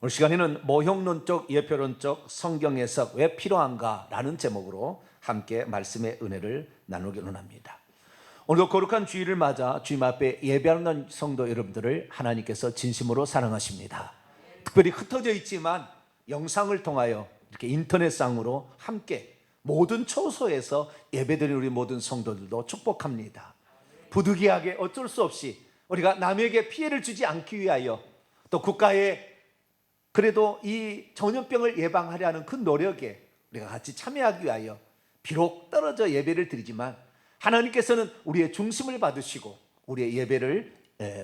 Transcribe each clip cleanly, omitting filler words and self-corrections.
오늘 시간에는 모형론적, 예표론적 성경 해석 왜 필요한가 라는 제목으로 함께 말씀의 은혜를 나누기로 합니다. 오늘도 거룩한 주일을 맞아 주님 앞에 예배하는 성도 여러분들을 하나님께서 진심으로 사랑하십니다. 특별히 흩어져 있지만 영상을 통하여 이렇게 인터넷상으로 함께 모든 처소에서 예배드리는 우리 모든 성도들도 축복합니다. 부득이하게 어쩔 수 없이 우리가 남에게 피해를 주지 않기 위하여 또 국가에 그래도 이 전염병을 예방하려는 그 노력에 우리가 같이 참여하기 위하여 비록 떨어져 예배를 드리지만 하나님께서는 우리의 중심을 받으시고 우리의 예배를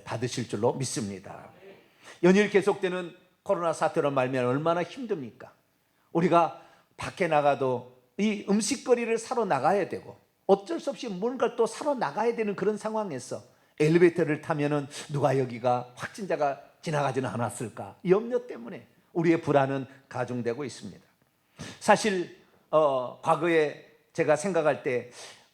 받으실 줄로 믿습니다. 연일 계속되는 코로나 사태로 말미암아 얼마나 힘듭니까? 우리가 밖에 나가도 이 음식거리를 사러 나가야 되고 어쩔 수 없이 뭔가를 또 사러 나가야 되는 그런 상황에서 엘리베이터를 타면은 누가 여기가 확진자가 지나가지는 않았을까? 이 염려 때문에 우리의 불안은 가중되고 있습니다. 사실 과거에 제가 생각할 때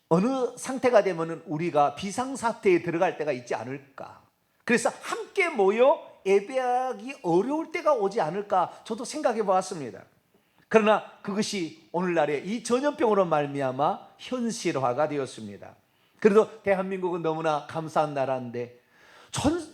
어느 상태가 되면은 우리가 비상사태에 들어갈 때가 있지 않을까? 그래서 함께 모여 예배하기 어려울 때가 오지 않을까? 저도 생각해 보았습니다. 그러나 그것이 오늘날의 이 전염병으로 말미암아 현실화가 되었습니다. 그래도 대한민국은 너무나 감사한 나라인데 전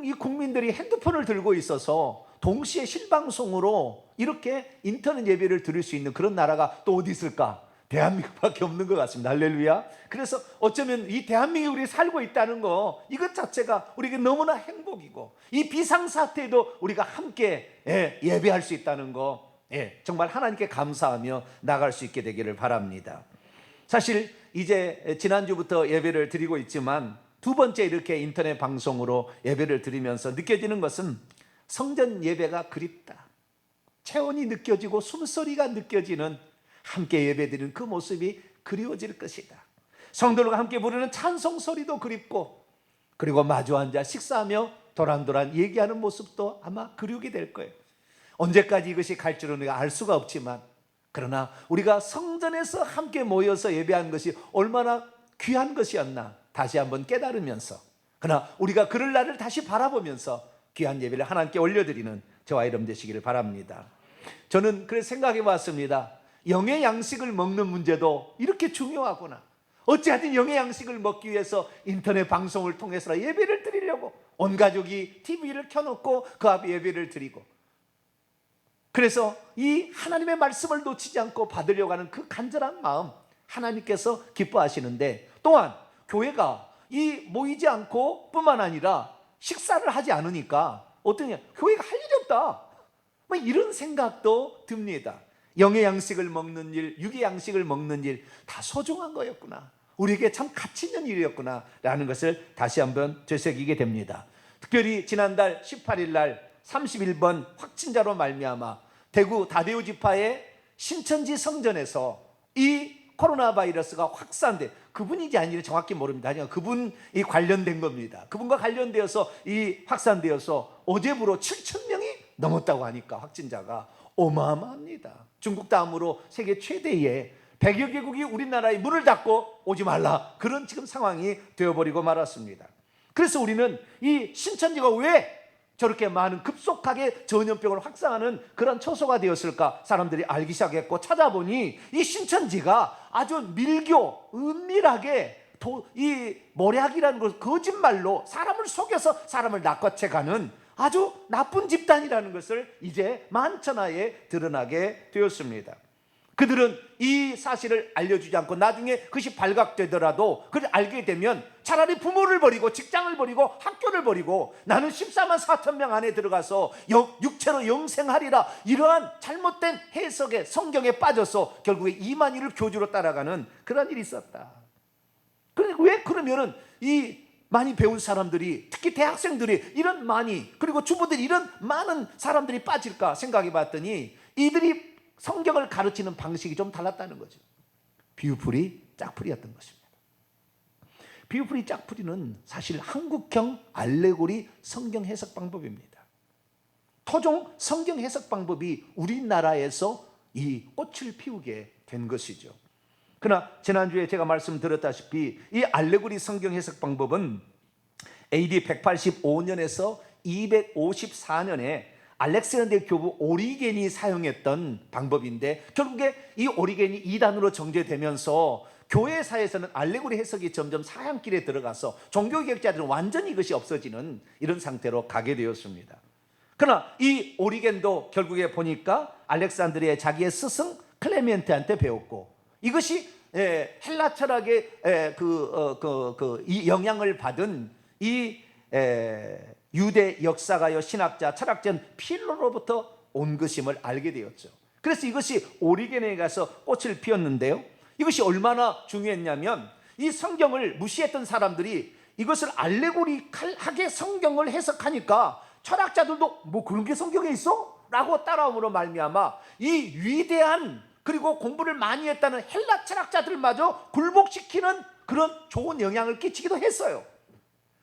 이 국민들이 핸드폰을 들고 있어서 동시에 실방송으로 이렇게 인터넷 예배를 드릴 수 있는 그런 나라가 또 어디 있을까? 대한민국밖에 없는 것 같습니다. 할렐루야. 그래서 어쩌면 이 대한민국이 우리 살고 있다는 거 이것 자체가 우리에게 너무나 행복이고 이 비상사태에도 우리가 함께 예배할 수 있다는 거 정말 하나님께 감사하며 나갈 수 있게 되기를 바랍니다. 사실 이제 지난주부터 예배를 드리고 있지만 두 번째 이렇게 인터넷 방송으로 예배를 드리면서 느껴지는 것은 성전 예배가 그립다. 체온이 느껴지고 숨소리가 느껴지는 함께 예배드리는 그 모습이 그리워질 것이다. 성도들과 함께 부르는 찬송 소리도 그립고 그리고 마주 앉아 식사하며 도란도란 얘기하는 모습도 아마 그리우게 될 거예요. 언제까지 이것이 갈 줄은 우리가 알 수가 없지만 그러나 우리가 성전에서 함께 모여서 예배하는 것이 얼마나 귀한 것이었나 다시 한번 깨달으면서 그러나 우리가 그럴 날을 다시 바라보면서 귀한 예배를 하나님께 올려드리는 저와 여러분 되시기를 바랍니다. 저는 그래서 생각해 봤습니다. 영의 양식을 먹는 문제도 이렇게 중요하구나. 어찌하든 영의 양식을 먹기 위해서 인터넷 방송을 통해서 예배를 드리려고 온 가족이 TV를 켜놓고 그 앞에 예배를 드리고 그래서 이 하나님의 말씀을 놓치지 않고 받으려고 하는 그 간절한 마음 하나님께서 기뻐하시는데 또한 교회가 이 모이지 않고 뿐만 아니라 식사를 하지 않으니까 어떠냐 교회가 할 일이 없다 뭐 이런 생각도 듭니다. 영의 양식을 먹는 일, 육의 양식을 먹는 일 다 소중한 거였구나. 우리에게 참 가치 있는 일이었구나 라는 것을 다시 한번 되새기게 됩니다. 특별히 지난달 18일 날 31번 확진자로 말미암아 대구 다대우 지파의 신천지 성전에서 이 코로나 바이러스가 확산돼 그분이지 아니라 정확히 모릅니다. 하지만 그분이 관련된 겁니다. 그분과 관련되어서 이 확산되어서 어제부로 7,000명이 넘었다고 하니까 확진자가 어마어마합니다. 중국 다음으로 세계 최대의 100여 개국이 우리나라에 문을 닫고 오지 말라 그런 지금 상황이 되어버리고 말았습니다. 그래서 우리는 이 신천지가 왜 저렇게 많은 급속하게 전염병을 확산하는 그런 처소가 되었을까 사람들이 알기 시작했고 찾아보니 이 신천지가 아주 밀교 은밀하게 이 모략이라는 걸 거짓말로 사람을 속여서 사람을 낚아채가는 아주 나쁜 집단이라는 것을 이제 만천하에 드러나게 되었습니다. 그들은 이 사실을 알려주지 않고 나중에 그것이 발각되더라도 그걸 알게 되면 차라리 부모를 버리고 직장을 버리고 학교를 버리고 나는 14만 4천 명 안에 들어가서 육체로 영생하리라 이러한 잘못된 해석에 성경에 빠져서 결국에 2만 1을 교주로 따라가는 그런 일이 있었다. 그러니까 왜 그러면은 이 많이 배운 사람들이 특히 대학생들이 이런 많이 그리고 주부들이 이런 많은 사람들이 빠질까 생각해 봤더니 이들이 성경을 가르치는 방식이 좀 달랐다는 거죠. 비유풀이 짝풀이였던 것입니다. 비유풀이 짝풀이는 사실 한국형 알레고리 성경 해석 방법입니다. 토종 성경 해석 방법이 우리나라에서 이 꽃을 피우게 된 것이죠. 그러나 지난주에 제가 말씀드렸다시피 이 알레고리 성경 해석 방법은 AD 185년에서 254년에 알렉산더 교부 오리겐이 사용했던 방법인데, 결국에 이 오리겐이 이단으로 정죄되면서 교회사에서는 알레고리 해석이 점점 사양길에 들어가서 종교개혁자들은 완전히 이것이 없어지는 이런 상태로 가게 되었습니다. 그러나 이 오리겐도 결국에 보니까 알렉산드리아의 자기의 스승 클레멘트한테 배웠고, 이것이 헬라 철학의 이 영향을 받은 이 유대 역사가요 신학자 철학자인 필로로부터 온 것임을 알게 되었죠. 그래서 이것이 오리겐에 가서 꽃을 피웠는데요, 이것이 얼마나 중요했냐면, 이 성경을 무시했던 사람들이 이것을 알레고리하게 성경을 해석하니까 철학자들도 뭐 그런 게 성경에 있어? 라고 따라옴으로 말미암아 이 위대한, 그리고 공부를 많이 했다는 헬라 철학자들마저 굴복시키는 그런 좋은 영향을 끼치기도 했어요.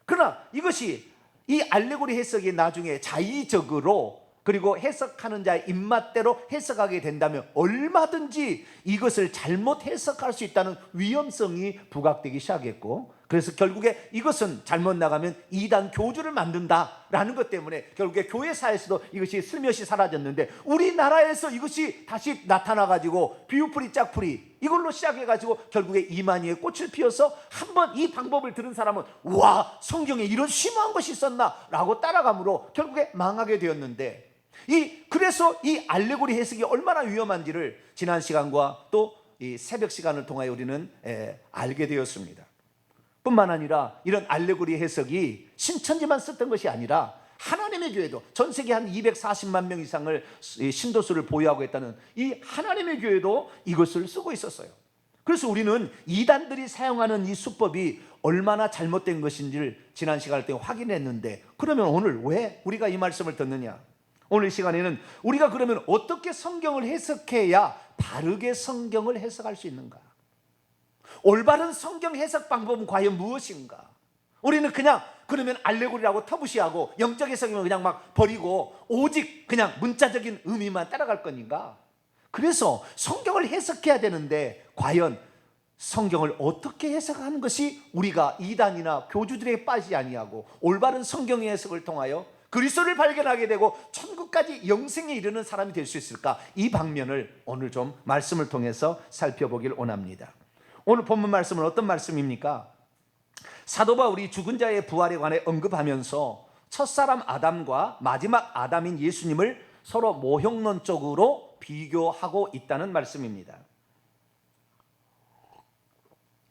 그러나 이것이 이 알레고리 해석이 나중에 자의적으로, 그리고 해석하는 자의 입맛대로 해석하게 된다면 얼마든지 이것을 잘못 해석할 수 있다는 위험성이 부각되기 시작했고, 그래서 결국에 이것은 잘못 나가면 이단 교주를 만든다라는 것 때문에 결국에 교회사에서도 이것이 슬며시 사라졌는데, 우리나라에서 이것이 다시 나타나가지고 비유풀이 짝풀이 이걸로 시작해가지고 결국에 이만희의 꽃을 피워서 한번 이 방법을 들은 사람은 와, 성경에 이런 심오한 것이 있었나 라고 따라감으로 결국에 망하게 되었는데, 그래서 이 알레고리 해석이 얼마나 위험한지를 지난 시간과 또 이 새벽 시간을 통하여 우리는 알게 되었습니다. 뿐만 아니라 이런 알레고리 해석이 신천지만 썼던 것이 아니라 하나님의 교회도, 전 세계 한 240만 명 이상을 신도수를 보유하고 있다는 이 하나님의 교회도 이것을 쓰고 있었어요. 그래서 우리는 이단들이 사용하는 이 수법이 얼마나 잘못된 것인지를 지난 시간을 때 확인했는데, 그러면 오늘 왜 우리가 이 말씀을 듣느냐? 오늘 시간에는 우리가 그러면 어떻게 성경을 해석해야 바르게 성경을 해석할 수 있는가? 올바른 성경 해석 방법은 과연 무엇인가? 우리는 그냥 그러면 알레고리라고 터부시하고 영적 해석이면 그냥 막 버리고 오직 그냥 문자적인 의미만 따라갈 건가? 그래서 성경을 해석해야 되는데 과연 성경을 어떻게 해석하는 것이 우리가 이단이나 교주들에게 빠지지 아니하고 올바른 성경 해석을 통하여 그리스도를 발견하게 되고 천국까지 영생에 이르는 사람이 될 수 있을까? 이 방면을 오늘 좀 말씀을 통해서 살펴보길 원합니다. 오늘 본문 말씀은 어떤 말씀입니까? 사도 바울이 죽은 자의 부활에 관해 언급하면서 첫사람 아담과 마지막 아담인 예수님을 서로 모형론적으로 비교하고 있다는 말씀입니다.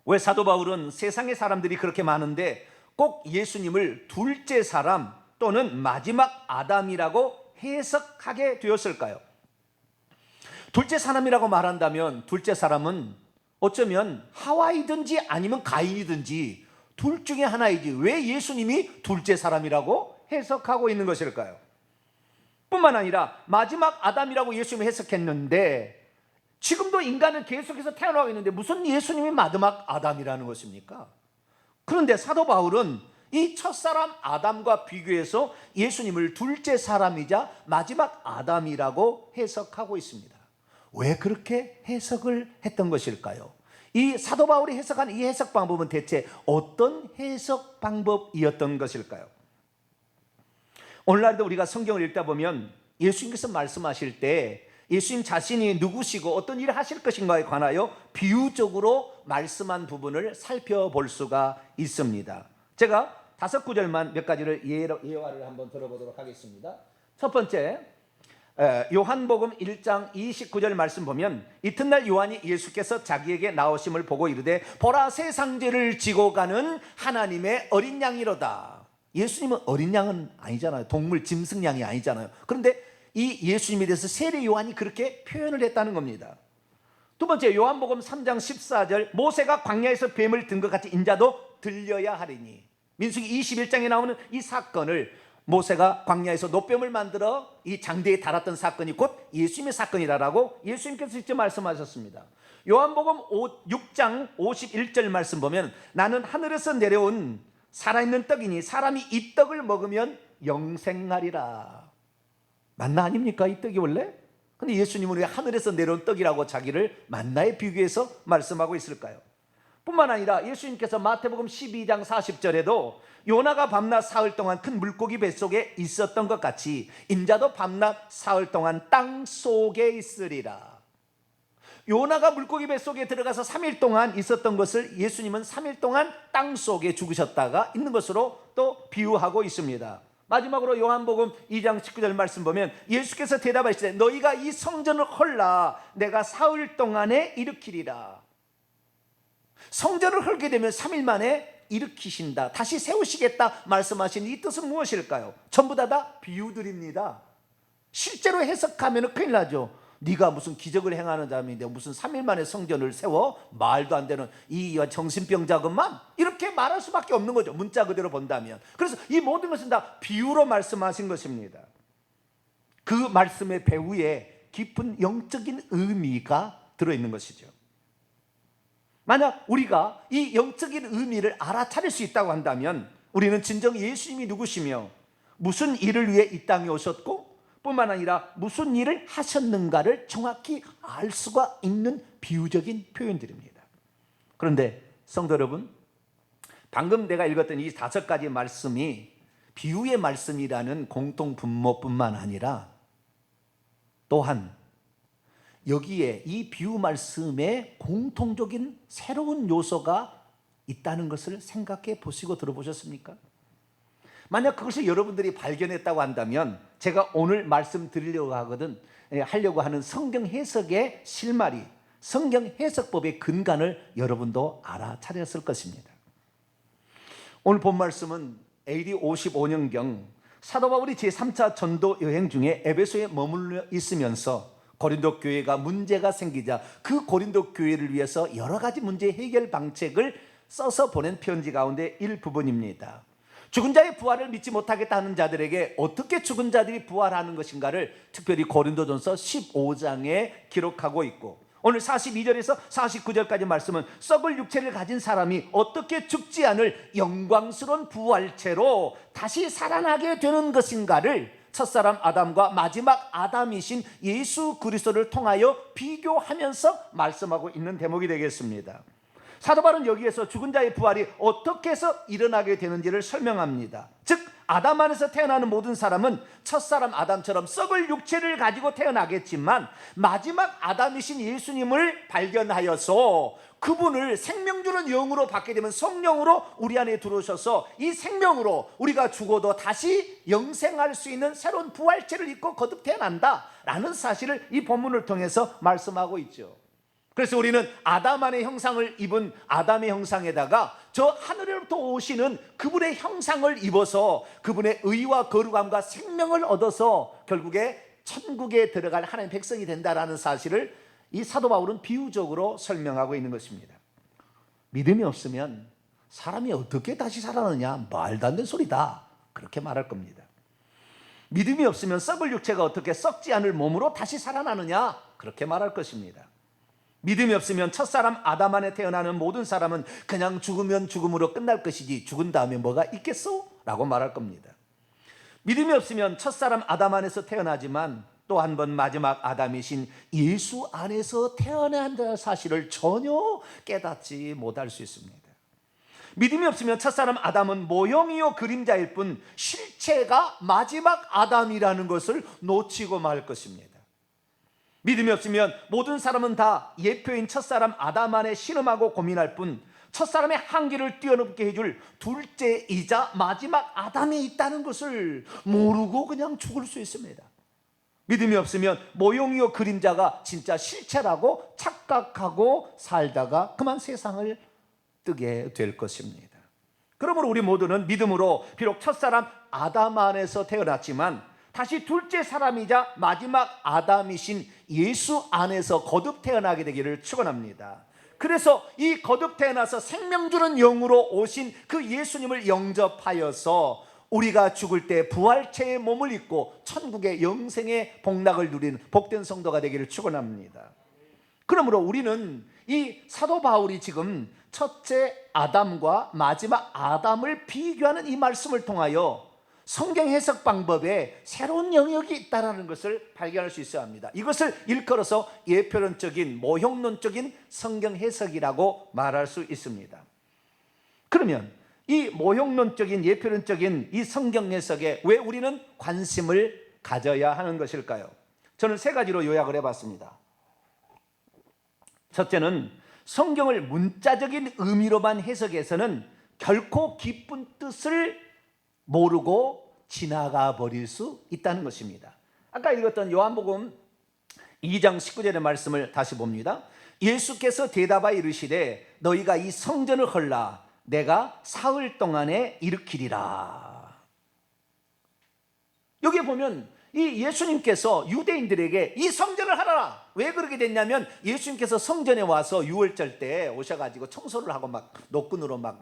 왜 사도 바울은 세상의 사람들이 그렇게 많은데 꼭 예수님을 둘째 사람 또는 마지막 아담이라고 해석하게 되었을까요? 둘째 사람이라고 말한다면 둘째 사람은 어쩌면 하와이든지 아니면 가인이든지 둘 중에 하나이지 왜 예수님이 둘째 사람이라고 해석하고 있는 것일까요? 뿐만 아니라 마지막 아담이라고 예수님이 해석했는데 지금도 인간은 계속해서 태어나고 있는데 무슨 예수님이 마지막 아담이라는 것입니까? 그런데 사도 바울은 이 첫사람 아담과 비교해서 예수님을 둘째 사람이자 마지막 아담이라고 해석하고 있습니다. 왜 그렇게 해석을 했던 것일까요? 이 사도 바울이 해석한 이 해석 방법은 대체 어떤 해석 방법이었던 것일까요? 오늘날도 우리가 성경을 읽다 보면 예수님께서 말씀하실 때 예수님 자신이 누구시고 어떤 일을 하실 것인가에 관하여 비유적으로 말씀한 부분을 살펴볼 수가 있습니다. 제가 5구절만 몇 가지를 예화를 한번 들어보도록 하겠습니다. 첫 번째, 요한복음 1장 29절 말씀 보면 이튿날 요한이 예수께서 자기에게 나오심을 보고 이르되 보라 세상죄를 지고 가는 하나님의 어린 양이로다. 예수님은 어린 양은 아니잖아요. 동물 짐승양이 아니잖아요. 그런데 이 예수님에 대해서 세례 요한이 그렇게 표현을 했다는 겁니다. 두 번째, 요한복음 3장 14절 모세가 광야에서 뱀을 든 것 같이 인자도 들려야 하리니. 민수기 21장에 나오는 이 사건을 모세가 광야에서 노뱀을 만들어 이 장대에 달았던 사건이 곧 예수님의 사건이라고 예수님께서 직접 말씀하셨습니다. 요한복음 6장 51절 말씀 보면 나는 하늘에서 내려온 살아있는 떡이니 사람이 이 떡을 먹으면 영생하리라. 만나 아닙니까? 이 떡이 원래? 근데 예수님은 왜 하늘에서 내려온 떡이라고 자기를 만나에 비교해서 말씀하고 있을까요? 뿐만 아니라 예수님께서 마태복음 12장 40절에도 요나가 밤낮 사흘 동안 큰 물고기 뱃속에 있었던 것 같이 인자도 밤낮 사흘 동안 땅 속에 있으리라. 요나가 물고기 뱃속에 들어가서 3일 동안 있었던 것을 예수님은 3일 동안 땅 속에 죽으셨다가 있는 것으로 또 비유하고 있습니다. 마지막으로 요한복음 2장 19절 말씀 보면 예수께서 대답하시되 너희가 이 성전을 헐라 내가 사흘 동안에 일으키리라. 성전을 헐게 되면 3일 만에 일으키신다, 다시 세우시겠다 말씀하신 이 뜻은 무엇일까요? 전부 다 비유들입니다. 실제로 해석하면 큰일 나죠. 네가 무슨 기적을 행하는 자인데 무슨 3일 만에 성전을 세워? 말도 안 되는 이 정신병자건만, 이렇게 말할 수밖에 없는 거죠, 문자 그대로 본다면. 그래서 이 모든 것은 다 비유로 말씀하신 것입니다. 그 말씀의 배후에 깊은 영적인 의미가 들어있는 것이죠. 만약 우리가 이 영적인 의미를 알아차릴 수 있다고 한다면 우리는 진정 예수님이 누구시며 무슨 일을 위해 이 땅에 오셨고 뿐만 아니라 무슨 일을 하셨는가를 정확히 알 수가 있는 비유적인 표현들입니다. 그런데 성도 여러분, 방금 내가 읽었던 이 5가지 말씀이 비유의 말씀이라는 공통 분모뿐만 아니라 또한 여기에 이 비유 말씀에 공통적인 새로운 요소가 있다는 것을 생각해 보시고 들어보셨습니까? 만약 그것을 여러분들이 발견했다고 한다면 제가 오늘 말씀드리려고 하려고 하는 성경 해석의 실마리, 성경 해석법의 근간을 여러분도 알아차렸을 것입니다. 오늘 본 말씀은 AD 55년경 사도 바울이 제3차 전도 여행 중에 에베소에 머물러 있으면서 고린도 교회가 문제가 생기자 그 고린도 교회를 위해서 여러 가지 문제 해결 방책을 써서 보낸 편지 가운데 일부분입니다. 죽은 자의 부활을 믿지 못하겠다 하는 자들에게 어떻게 죽은 자들이 부활하는 것인가를 특별히 고린도전서 15장에 기록하고 있고, 오늘 42절에서 49절까지 말씀은 썩을 육체를 가진 사람이 어떻게 죽지 않을 영광스러운 부활체로 다시 살아나게 되는 것인가를 첫사람 아담과 마지막 아담이신 예수 그리스도를 통하여 비교하면서 말씀하고 있는 대목이 되겠습니다. 사도 바울은 여기에서 죽은 자의 부활이 어떻게 해서 일어나게 되는지를 설명합니다. 즉 아담 안에서 태어나는 모든 사람은 첫사람 아담처럼 썩을 육체를 가지고 태어나겠지만 마지막 아담이신 예수님을 발견하여서 그분을 생명 주는 영으로 받게 되면 성령으로 우리 안에 들어오셔서 이 생명으로 우리가 죽어도 다시 영생할 수 있는 새로운 부활체를 입고 거듭 태어난다라는 사실을 이 본문을 통해서 말씀하고 있죠. 그래서 우리는 아담 안의 형상을 입은 아담의 형상에다가 저 하늘로부터 오시는 그분의 형상을 입어서 그분의 의와 거룩함과 생명을 얻어서 결국에 천국에 들어갈 하나님의 백성이 된다라는 사실을 이 사도 바울은 비유적으로 설명하고 있는 것입니다. 믿음이 없으면 사람이 어떻게 다시 살아나느냐, 말도 안 되는 소리다, 그렇게 말할 겁니다. 믿음이 없으면 썩을 육체가 어떻게 썩지 않을 몸으로 다시 살아나느냐, 그렇게 말할 것입니다. 믿음이 없으면 첫사람 아담 안에 태어나는 모든 사람은 그냥 죽으면 죽음으로 끝날 것이지 죽은 다음에 뭐가 있겠소? 라고 말할 겁니다. 믿음이 없으면 첫사람 아담 안에서 태어나지만 또 한 번 마지막 아담이신 예수 안에서 태어난다는 사실을 전혀 깨닫지 못할 수 있습니다. 믿음이 없으면 첫사람 아담은 모형이요 그림자일 뿐 실체가 마지막 아담이라는 것을 놓치고 말 것입니다. 믿음이 없으면 모든 사람은 다 예표인 첫사람 아담 안에 신음하고 고민할 뿐 첫사람의 한계를 뛰어넘게 해줄 둘째이자 마지막 아담이 있다는 것을 모르고 그냥 죽을 수 있습니다. 믿음이 없으면 모형이요 그림자가 진짜 실체라고 착각하고 살다가 그만 세상을 뜨게 될 것입니다. 그러므로 우리 모두는 믿음으로 비록 첫사람 아담 안에서 태어났지만 다시 둘째 사람이자 마지막 아담이신 예수 안에서 거듭 태어나게 되기를 축원합니다. 그래서 이 거듭 태어나서 생명 주는 영으로 오신 그 예수님을 영접하여서 우리가 죽을 때 부활체의 몸을 입고 천국의 영생의 복락을 누리는 복된 성도가 되기를 축원합니다. 그러므로 우리는 이 사도 바울이 지금 첫째 아담과 마지막 아담을 비교하는 이 말씀을 통하여 성경 해석 방법에 새로운 영역이 있다는 것을 발견할 수 있어야 합니다. 이것을 일컬어서 예표론적인 모형론적인 성경 해석이라고 말할 수 있습니다. 그러면 이 모형론적인 예표론적인 이 성경 해석에 왜 우리는 관심을 가져야 하는 것일까요? 저는 세 가지로 요약을 해봤습니다. 첫째는 성경을 문자적인 의미로만 해석해서는 결코 깊은 뜻을 모르고 지나가 버릴 수 있다는 것입니다. 아까 읽었던 요한복음 2장 19절의 말씀을 다시 봅니다. 예수께서 대답하여 이르시되 너희가 이 성전을 헐라 내가 사흘 동안에 일으키리라. 여기 보면 이 예수님께서 유대인들에게 이 성전을 하라. 왜 그렇게 됐냐면 예수님께서 성전에 와서 유월절 때 오셔가지고 청소를 하고 막 노끈으로 막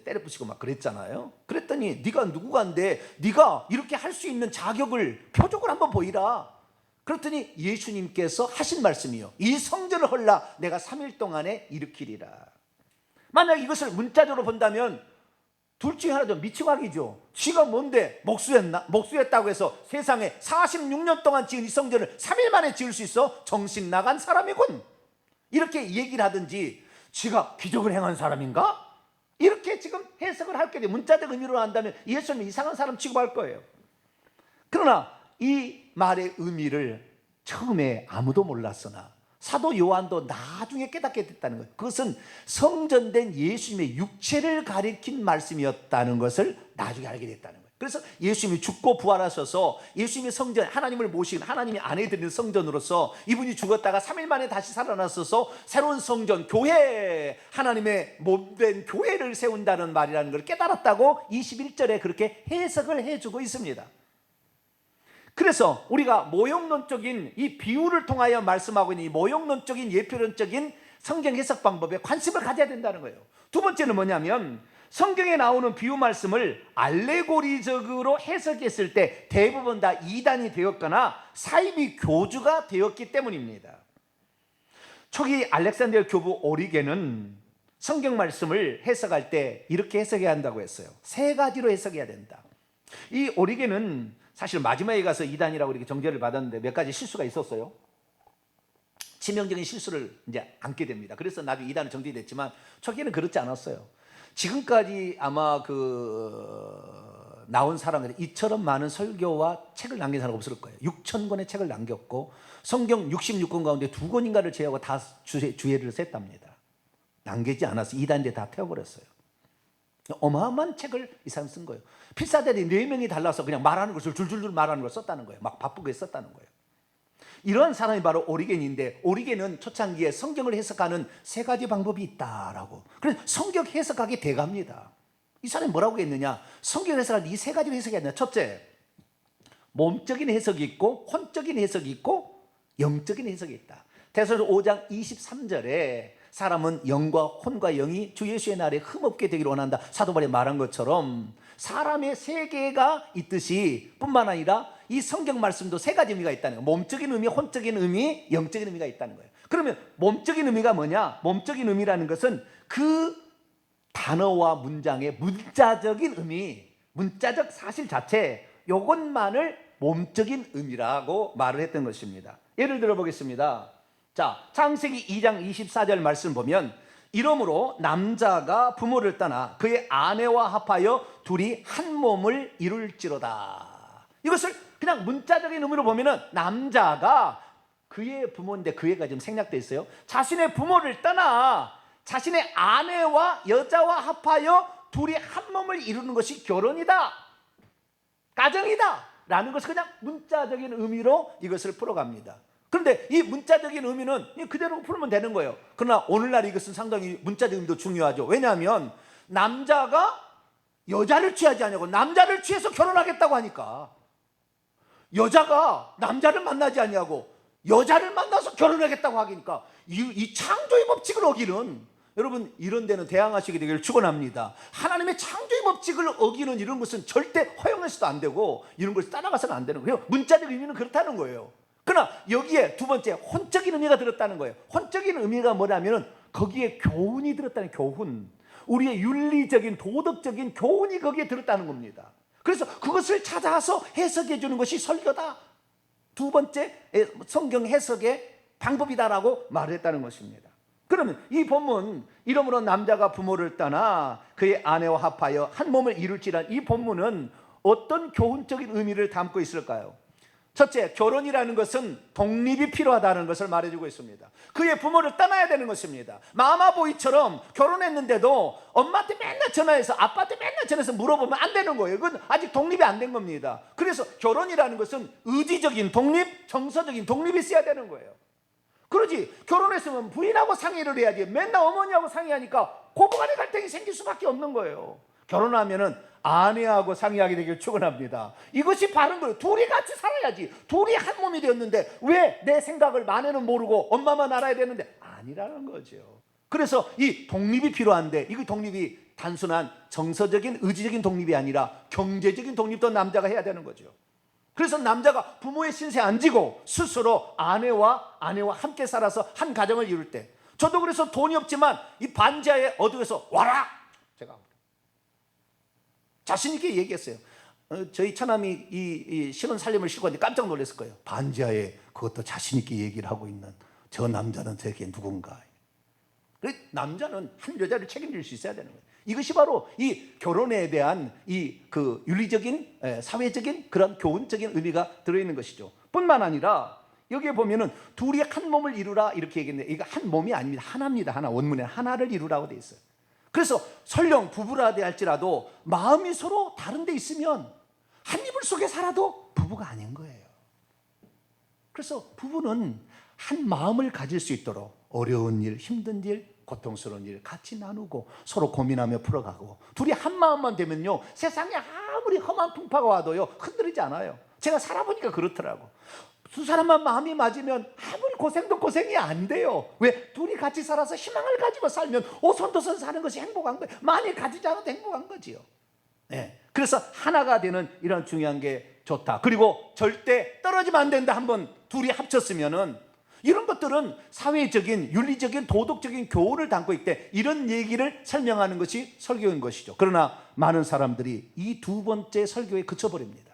때려부시고 막 그랬잖아요. 그랬더니 네가 누구간데 네가 이렇게 할 수 있는 자격을 표적을 한번 보이라. 그랬더니 예수님께서 하신 말씀이요. 이 성전을 헐라 내가 3일 동안에 일으키리라. 만약 이것을 문자적으로 본다면 둘 중에 하나죠. 미치광이죠. 쥐가 뭔데 목수했다고 해서 세상에 46년 동안 지은 이 성전을 3일 만에 지을 수 있어? 정신 나간 사람이군. 이렇게 얘기를 하든지 쥐가 기적을 행한 사람인가? 이렇게 지금 해석을 할 거예요. 문자적 의미로 한다면 예수님 이상한 사람 취급할 거예요. 그러나 이 말의 의미를 처음에 아무도 몰랐으나 사도 요한도 나중에 깨닫게 됐다는 거예요. 그것은 성전된 예수님의 육체를 가리킨 말씀이었다는 것을 나중에 알게 됐다는 거예요. 그래서 예수님이 죽고 부활하셔서 예수님의 성전, 하나님을 모신 하나님이 안에 드리는 성전으로서 이분이 죽었다가 3일 만에 다시 살아나셔서 새로운 성전, 교회, 하나님의 몸된 교회를 세운다는 말이라는 걸 깨달았다고 21절에 그렇게 해석을 해주고 있습니다. 그래서 우리가 모형론적인 이 비유를 통하여 말씀하고 있는 이 모형론적인 예표론적인 성경 해석 방법에 관심을 가져야 된다는 거예요. 두 번째는 뭐냐면 성경에 나오는 비유 말씀을 알레고리적으로 해석했을 때 대부분 다 이단이 되었거나 사이비 교주가 되었기 때문입니다. 초기 알렉산드리아 교부 오리겐은 성경 말씀을 해석할 때 이렇게 해석해야 한다고 했어요. 세 가지로 해석해야 된다. 이 오리겐은 사실 마지막에 가서 이단이라고 이렇게 정죄를 받았는데 몇 가지 실수가 있었어요. 치명적인 실수를 이제 안게 됩니다. 그래서 나중에 이단은 정죄됐지만 초기에는 그렇지 않았어요. 지금까지 아마 나온 사람들이 이처럼 많은 설교와 책을 남긴 사람은 없을 거예요. 6,000권의 책을 남겼고 성경 66권 가운데 2권인가를 제외하고 다 주예를 셌답니다. 남기지 않아서 이단인데 다 태워버렸어요. 어마어마한 책을 이 사람 쓴 거예요. 필사들이 4명이 달라서 그냥 말하는 것을 줄줄줄 말하는 걸 썼다는 거예요. 막 바쁘게 썼다는 거예요. 이런 사람이 바로 오리겐인데 오리겐은 초창기에 성경을 해석하는 세 가지 방법이 있다라고. 그래서 성경 해석하기 대갑니다. 이 사람이 뭐라고 했느냐? 성경 해석할 때 이 세 가지를 해석해야 된다. 첫째, 몸적인 해석이 있고 혼적인 해석이 있고 영적인 해석이 있다. 데살로니가 5장 23절에 사람은 영과 혼과 영이 주 예수의 날에 흠없게 되기를 원한다. 사도 바울이 말한 것처럼 사람의 세계가 있듯이 뿐만 아니라 이 성경 말씀도 세 가지 의미가 있다는 거예요. 몸적인 의미, 혼적인 의미, 영적인 의미가 있다는 거예요. 그러면 몸적인 의미가 뭐냐? 몸적인 의미라는 것은 그 단어와 문장의 문자적인 의미, 문자적 사실 자체, 요것만을 몸적인 의미라고 말을 했던 것입니다. 예를 들어 보겠습니다. 자, 창세기 2장 24절 말씀 보면 이러므로 남자가 부모를 떠나 그의 아내와 합하여 둘이 한 몸을 이룰지로다. 이것을 그냥 문자적인 의미로 보면은 남자가 그의 부모인데 그 애가 지금 생략되어 있어요. 자신의 부모를 떠나 자신의 아내와 여자와 합하여 둘이 한 몸을 이루는 것이 결혼이다, 가정이다 라는 것을 그냥 문자적인 의미로 이것을 풀어갑니다. 그런데 이 문자적인 의미는 그대로 풀면 되는 거예요. 그러나 오늘날 이것은 상당히 문자적 의미도 중요하죠. 왜냐하면 남자가 여자를 취하지 않냐고, 남자를 취해서 결혼하겠다고 하니까, 여자가 남자를 만나지 않냐고 여자를 만나서 결혼하겠다고 하니까 이 창조의 법칙을 어기는, 여러분 이런 데는 대항하시게 되기를 축원합니다. 하나님의 창조의 법칙을 어기는 이런 것은 절대 허용해서도 안 되고 이런 것을 따라가서는 안 되는 거예요. 문자적 의미는 그렇다는 거예요. 그러나 여기에 두 번째 혼적인 의미가 들었다는 거예요. 혼적인 의미가 뭐냐면 거기에 교훈이 들었다는, 교훈, 우리의 윤리적인 도덕적인 교훈이 거기에 들었다는 겁니다. 그래서 그것을 찾아서 해석해 주는 것이 설교다. 두 번째 성경 해석의 방법이다라고 말했다는 것입니다. 그러면 이 본문, 이러므로 남자가 부모를 떠나 그의 아내와 합하여 한 몸을 이룰지란, 이 본문은 어떤 교훈적인 의미를 담고 있을까요? 첫째, 결혼이라는 것은 독립이 필요하다는 것을 말해주고 있습니다. 그의 부모를 떠나야 되는 것입니다. 마마보이처럼 결혼했는데도 엄마한테 맨날 전화해서, 아빠한테 맨날 전화해서 물어보면 안 되는 거예요. 그건 아직 독립이 안 된 겁니다. 그래서 결혼이라는 것은 의지적인 독립, 정서적인 독립이 있어야 되는 거예요. 그러지, 결혼했으면 부인하고 상의를 해야지 맨날 어머니하고 상의하니까 고부간의 갈등이 생길 수밖에 없는 거예요. 결혼하면은 아내하고 상의하게 되길 축원합니다. 이것이 바른 거예요. 둘이 같이 살아야지. 둘이 한 몸이 되었는데 왜 내 생각을 아내는 모르고 엄마만 알아야 되는데, 아니라는 거죠. 그래서 이 독립이 필요한데, 이 독립이 단순한 정서적인 의지적인 독립이 아니라 경제적인 독립도 남자가 해야 되는 거죠. 그래서 남자가 부모의 신세 안 지고 스스로 아내와 함께 살아서 한 가정을 이룰 때, 저도 그래서 돈이 없지만 이 반지하에 어디에서 와라, 제가 자신 있게 얘기했어요. 저희 처남이 이 신혼 살림을 쉬고 왔는데 깜짝 놀랐을 거예요. 반지하에 그것도 자신 있게 얘기를 하고 있는 저 남자는 되게 누군가. 남자는 한 여자를 책임질 수 있어야 되는 거예요. 이것이 바로 이 결혼에 대한 이 그 윤리적인, 사회적인 그런 교훈적인 의미가 들어있는 것이죠. 뿐만 아니라 여기에 보면은 둘이 한 몸을 이루라 이렇게 얘기했는데, 이거 한 몸이 아닙니다. 하나입니다. 하나. 원문에 하나를 이루라고 돼 있어요. 그래서 설령 부부라 할지라도 마음이 서로 다른 데 있으면 한 이불 속에 살아도 부부가 아닌 거예요. 그래서 부부는 한 마음을 가질 수 있도록 어려운 일, 힘든 일, 고통스러운 일 같이 나누고 서로 고민하며 풀어가고, 둘이 한 마음만 되면요, 세상에 아무리 험한 풍파가 와도요 흔들리지 않아요. 제가 살아보니까 그렇더라고. 두 사람만 마음이 맞으면 아무리 고생도 고생이 안 돼요. 왜? 둘이 같이 살아서 희망을 가지고 살면 오손도손 사는 것이 행복한 거예요. 많이 가지지 않아도 행복한 거지요. 네. 그래서 하나가 되는 이런 중요한 게 좋다. 그리고 절대 떨어지면 안 된다. 한번 둘이 합쳤으면은, 이런 것들은 사회적인, 윤리적인, 도덕적인 교훈을 담고 있대. 이런 얘기를 설명하는 것이 설교인 것이죠. 그러나 많은 사람들이 이 두 번째 설교에 그쳐버립니다.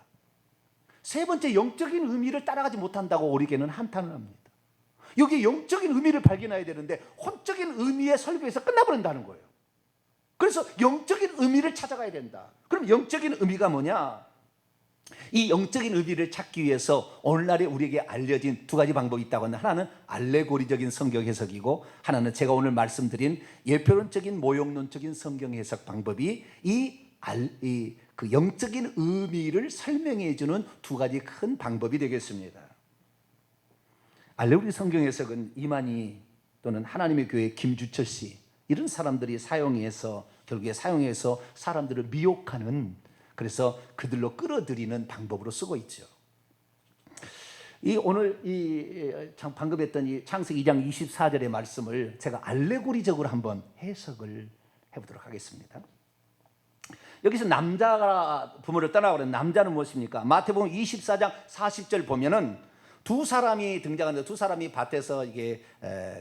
세 번째 영적인 의미를 따라가지 못한다고 오리게는 한탄을 합니다. 여기 영적인 의미를 발견해야 되는데 혼적인 의미의 설교에서 끝나버린다는 거예요. 그래서 영적인 의미를 찾아가야 된다. 그럼 영적인 의미가 뭐냐? 이 영적인 의미를 찾기 위해서 오늘날에 우리에게 알려진 두 가지 방법이 있다고 하는데, 하나는 알레고리적인 성경 해석이고, 하나는 제가 오늘 말씀드린 예표론적인 모욕론적인 성경 해석 방법이 그 영적인 의미를 설명해 주는 두 가지 큰 방법이 되겠습니다. 알레고리 성경 해석은 이만희 또는 하나님의 교회 김주철 씨, 이런 사람들이 결국에 사용해서 사람들을 미혹하는, 그래서 그들로 끌어들이는 방법으로 쓰고 있죠. 오늘 방금 했던 이 창세기 2장 24절의 말씀을 제가 알레고리적으로 한번 해석을 해보도록 하겠습니다. 여기서 남자가 부모를 떠나고 그러는 남자는 무엇입니까? 마태복음 24장 40절 보면은 두 사람이 등장하는데, 두 사람이 밭에서 이게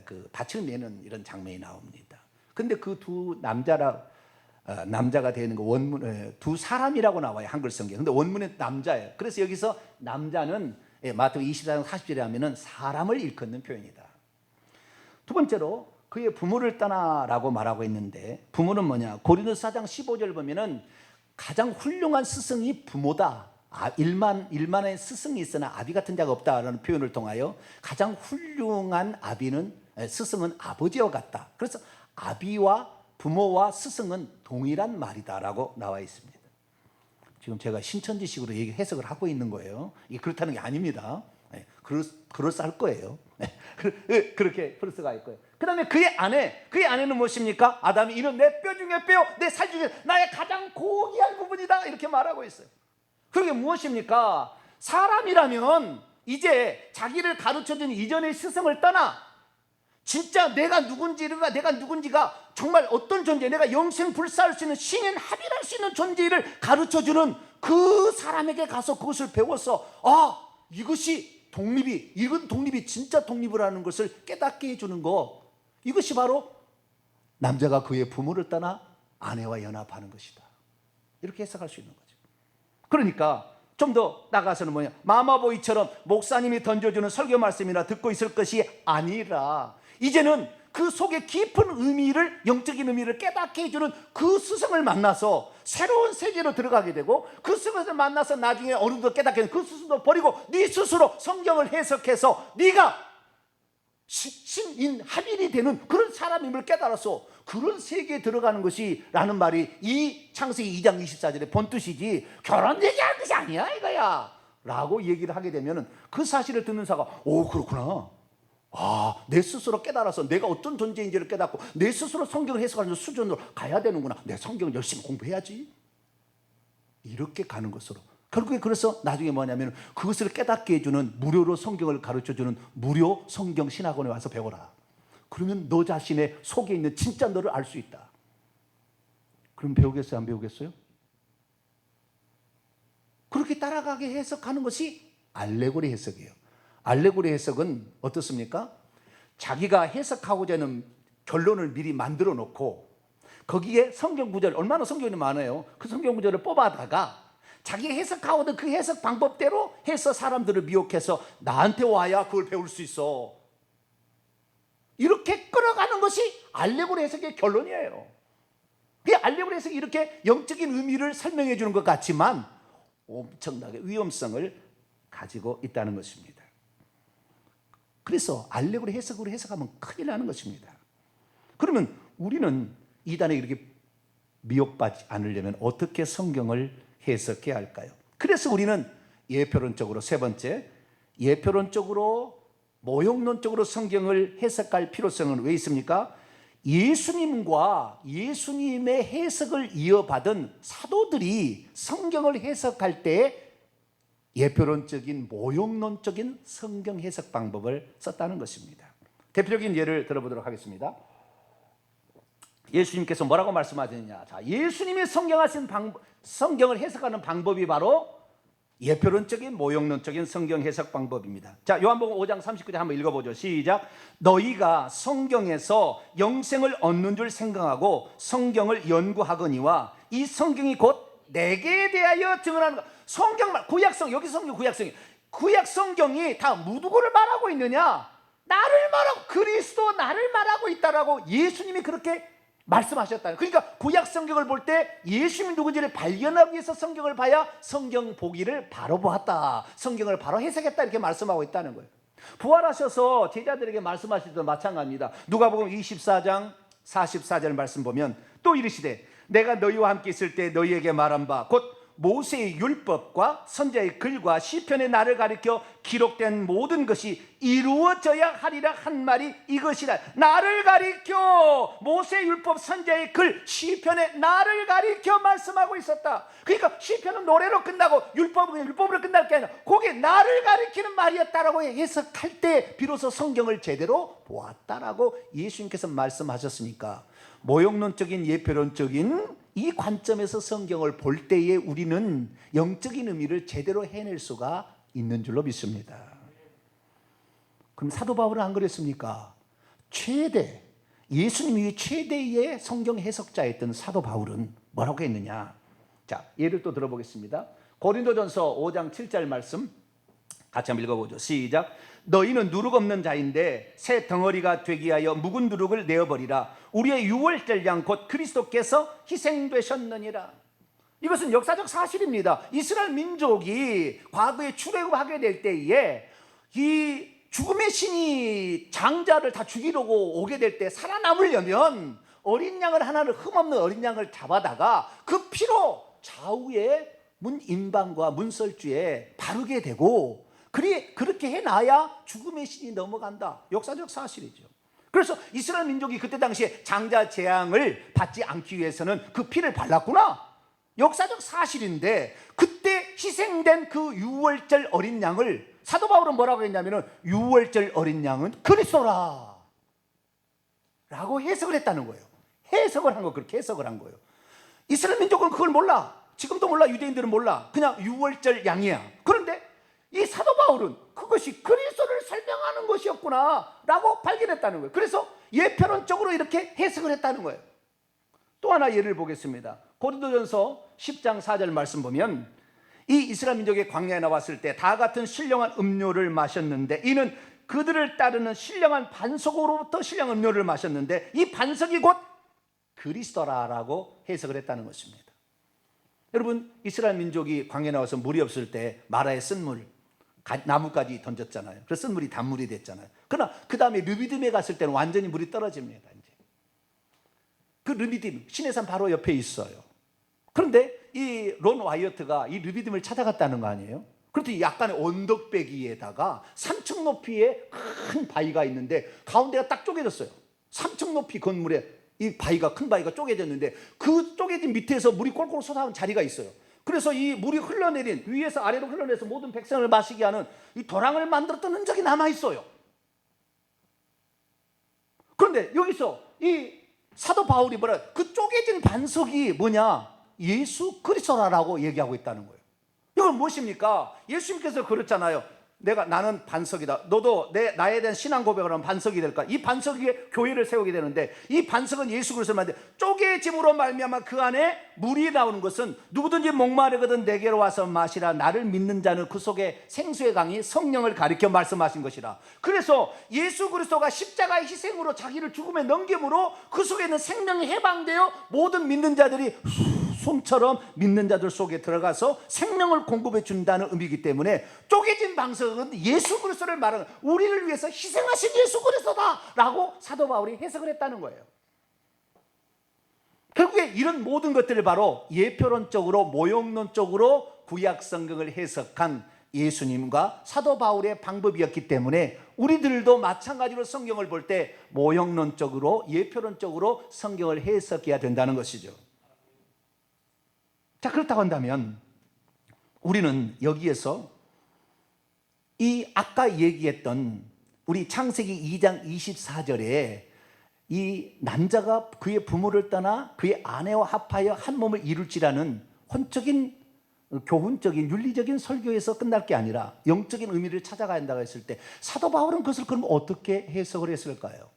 그 밭을 내는 이런 장면이 나옵니다. 근데 그 두 남자가 되는 거 원문, 두 사람이라고 나와요, 한글 성경. 근데 원문은 남자예요. 그래서 여기서 남자는 마태복음 24장 40절에 하면은 사람을 일컫는 표현이다. 두 번째로 그의 부모를 떠나라고 말하고 있는데, 부모는 뭐냐? 고린도서 4장 15절 보면은 가장 훌륭한 스승이 부모다. 일만의 스승이 있으나 아비 같은 자가 없다라는 표현을 통하여 가장 훌륭한 스승은 아버지와 같다. 그래서 아비와 부모와 스승은 동일한 말이다라고 나와 있습니다. 지금 제가 신천지식으로 해석을 하고 있는 거예요. 이게 그렇다는 게 아닙니다. 그럴싸할 거예요. 그렇게 풀어가 있고요. 그 다음에 그의 아내는 무엇입니까? 아담이 이는 내 뼈 중에 뼈, 내 살 중에 나의 가장 고귀한 부분이다, 이렇게 말하고 있어요. 그게 무엇입니까? 사람이라면 이제 자기를 가르쳐준 이전의 스승을 떠나 진짜 내가 누군지가 정말 어떤 존재, 내가 영생불사할 수 있는 신인 합일할 수 있는 존재를 가르쳐주는 그 사람에게 가서 그것을 배워서, 이건 독립이 진짜 독립이라는 것을 깨닫게 해주는 거, 이것이 바로 남자가 그의 부모를 떠나 아내와 연합하는 것이다. 이렇게 해석할 수 있는 거죠. 그러니까 좀 더 나가서는 뭐냐, 마마보이처럼 목사님이 던져주는 설교 말씀이나 듣고 있을 것이 아니라 이제는 그 속에 깊은 의미를, 영적인 의미를 깨닫게 해주는 그 스승을 만나서 새로운 세계로 들어가게 되고, 그 스승을 만나서 나중에 어른도 깨닫게 되고, 그 스승도 버리고 네 스스로 성경을 해석해서 네가 신인합일이 되는 그런 사람임을 깨달아서 그런 세계에 들어가는 것이, 라는 말이 이 창세기 2장 24절의 본뜻이지 결혼 얘기하는 것이 아니야 이거야 라고 얘기를 하게 되면, 그 사실을 듣는 사가 오 그렇구나, 내 스스로 깨달아서 내가 어떤 존재인지를 깨닫고 내 스스로 성경을 해석하는 수준으로 가야 되는구나, 내 성경을 열심히 공부해야지, 이렇게 가는 것으로. 결국에 그래서 나중에 뭐냐면 그것을 깨닫게 해주는, 무료로 성경을 가르쳐주는 무료 성경 신학원에 와서 배워라. 그러면 너 자신의 속에 있는 진짜 너를 알 수 있다. 그럼 배우겠어요? 안 배우겠어요? 그렇게 따라가게 해석하는 것이 알레고리 해석이에요. 알레고리 해석은 어떻습니까? 자기가 해석하고자 하는 결론을 미리 만들어 놓고 거기에 성경 구절, 얼마나 성경이 많아요. 그 성경 구절을 뽑아다가 자기가 해석하고든 그 해석 방법대로 해서 사람들을 미혹해서 나한테 와야 그걸 배울 수 있어, 이렇게 끌어가는 것이 알레고리 해석의 결론이에요. 그 알레고리 해석이 이렇게 영적인 의미를 설명해 주는 것 같지만 엄청나게 위험성을 가지고 있다는 것입니다. 그래서 알레고리 해석으로 해석하면 큰일 나는 것입니다. 그러면 우리는 이단에 이렇게 미혹받지 않으려면 어떻게 성경을 해석해야 할까요? 그래서 우리는 예표론적으로, 세 번째, 예표론적으로 모형론적으로 성경을 해석할 필요성은 왜 있습니까? 예수님과 예수님의 해석을 이어받은 사도들이 성경을 해석할 때 예표론적인, 모형론적인 성경 해석 방법을 썼다는 것입니다. 대표적인 예를 들어보도록 하겠습니다. 예수님께서 뭐라고 말씀하셨느냐? 자, 예수님이 성경을 해석하는 방법이 바로 예표론적인, 모형론적인 성경 해석 방법입니다. 자, 요한복음 5장 39절 한번 읽어보죠. 시작. 너희가 성경에서 영생을 얻는 줄 생각하고 성경을 연구하거니와 이 성경이 곧 내게 대하여 증언하는 것. 성경만, 구약성, 여기 성경 구약성이, 구약 성경이 다 누구를 말하고 있느냐? 나를 말하고, 그리스도 나를 말하고 있다라고 예수님이 그렇게 말씀하셨다. 그러니까 구약 성경을 볼 때 예수님이 누군지를 발견하기 위해서 성경을 봐야 성경 보기를 바로 보았다, 성경을 바로 해석했다, 이렇게 말씀하고 있다는 거예요. 부활하셔서 제자들에게 말씀하실 때도 마찬가지입니다. 누가복음 24장 44절 말씀 보면 또 이르시되 내가 너희와 함께 있을 때 너희에게 말한 바 곧 모세의 율법과 선지자의 글과 시편의 나를 가리켜 기록된 모든 것이 이루어져야 하리라 한 말이 이것이라. 나를 가리켜, 모세의 율법, 선지자의 글, 시편의 나를 가리켜 말씀하고 있었다. 그러니까 시편은 노래로 끝나고 율법은 율법으로 끝날 게 아니라 그게 나를 가리키는 말이었다라고 해석할 때 비로소 성경을 제대로 보았다라고 예수님께서 말씀하셨으니까, 모형론적인, 예표론적인 이 관점에서 성경을 볼 때에 우리는 영적인 의미를 제대로 해낼 수가 있는 줄로 믿습니다. 그럼 사도 바울은 안 그랬습니까? 예수님이 최대의 성경 해석자였던 사도 바울은 뭐라고 했느냐? 자, 예를 또 들어보겠습니다. 고린도전서 5장 7절 말씀 같이 한번 읽어보죠. 시작. 너희는 누룩 없는 자인데 새 덩어리가 되기 위하여 묵은 누룩을 내어버리라. 우리의 유월절 양 곧 그리스도께서 희생되셨느니라. 이것은 역사적 사실입니다. 이스라엘 민족이 과거에 출애굽하게 될 때에 이 죽음의 신이 장자를 다 죽이려고 오게 될 때 살아남으려면 어린 양을 하나를, 흠없는 어린 양을 잡아다가 그 피로 좌우의 문인방과 문설주에 바르게 되고, 그렇게 해놔야 죽음의 신이 넘어간다. 역사적 사실이죠. 그래서 이스라엘 민족이 그때 당시에 장자 재앙을 받지 않기 위해서는 그 피를 발랐구나. 역사적 사실인데, 그때 희생된 그 유월절 어린 양을 사도 바울은 뭐라고 했냐면은 유월절 어린 양은 그리스도라 라고 해석을 했다는 거예요. 해석을 한 거, 그렇게 해석을 한 거예요. 이스라엘 민족은 그걸 몰라. 지금도 몰라. 유대인들은 몰라. 그냥 유월절 양이야. 그런데 이 사도 바울은 그것이 그리스도를 설명하는 것이었구나 라고 발견했다는 거예요. 그래서 예표론적으로 이렇게 해석을 했다는 거예요. 또 하나 예를 보겠습니다. 고린도전서 10장 4절 말씀 보면 이 이스라엘 민족이 광야에 나왔을 때 다 같은 신령한 음료를 마셨는데 이는 그들을 따르는 신령한 반석으로부터 신령한 음료를 마셨는데 이 반석이 곧 그리스도라라고 해석을 했다는 것입니다. 여러분, 이스라엘 민족이 광야에 나와서 물이 없을 때 마라에 쓴 물, 나무까지 던졌잖아요. 그래서 쓴 물이 단물이 됐잖아요. 그러나 그 다음에 르비딤에 갔을 때는 완전히 물이 떨어집니다. 이제 그 르비딤, 시내산 바로 옆에 있어요. 그런데 이 론 와이어트가 이 르비딤을 찾아갔다는 거 아니에요? 그런데 약간의 언덕배기에다가 3층 높이의 큰 바위가 있는데 가운데가 딱 쪼개졌어요. 3층 높이 건물에 이 바위가, 큰 바위가 쪼개졌는데 그 쪼개진 밑에서 물이 꼴꼴 솟아오는 자리가 있어요. 그래서 이 물이 흘러내린, 위에서 아래로 흘러내서 모든 백성을 마시게 하는 이 도랑을 만들었던 흔적이 남아있어요. 그런데 여기서 이 사도 바울이 뭐라, 그 쪼개진 반석이 뭐냐? 예수 그리스도라고 얘기하고 있다는 거예요. 이건 무엇입니까? 예수님께서 그랬잖아요. 나는 반석이다. 너도 나에 대한 신앙 고백을 하면 반석이 될까? 이 반석 위에 교회를 세우게 되는데 이 반석은 예수 그리스도인데 쪼개짐으로 말미암아 그 안에 물이 나오는 것은 누구든지 목마르거든 내게로 와서 마시라. 나를 믿는 자는 그 속에 생수의 강이 성령을 가리켜 말씀하신 것이라. 그래서 예수 그리스도가 십자가의 희생으로 자기를 죽음에 넘김으로 그 속에 있는 생명이 해방되어 모든 믿는 자들이 솜처럼 믿는 자들 속에 들어가서 생명을 공급해 준다는 의미이기 때문에 쪼개진 반석은 예수 그리스도를 말하는, 우리를 위해서 희생하신 예수 그리스도다라고 사도 바울이 해석을 했다는 거예요. 결국에 이런 모든 것들을 바로 예표론적으로, 모형론적으로 구약 성경을 해석한 예수님과 사도 바울의 방법이었기 때문에 우리들도 마찬가지로 성경을 볼 때 모형론적으로, 예표론적으로 성경을 해석해야 된다는 것이죠. 자, 그렇다고 한다면 우리는 여기에서 이 아까 얘기했던 우리 창세기 2장 24절에 이 남자가 그의 부모를 떠나 그의 아내와 합하여 한 몸을 이룰지라는 혼적인, 교훈적인, 윤리적인 설교에서 끝날 게 아니라 영적인 의미를 찾아가야 한다고 했을 때 사도 바울은 그것을 그럼 어떻게 해석을 했을까요?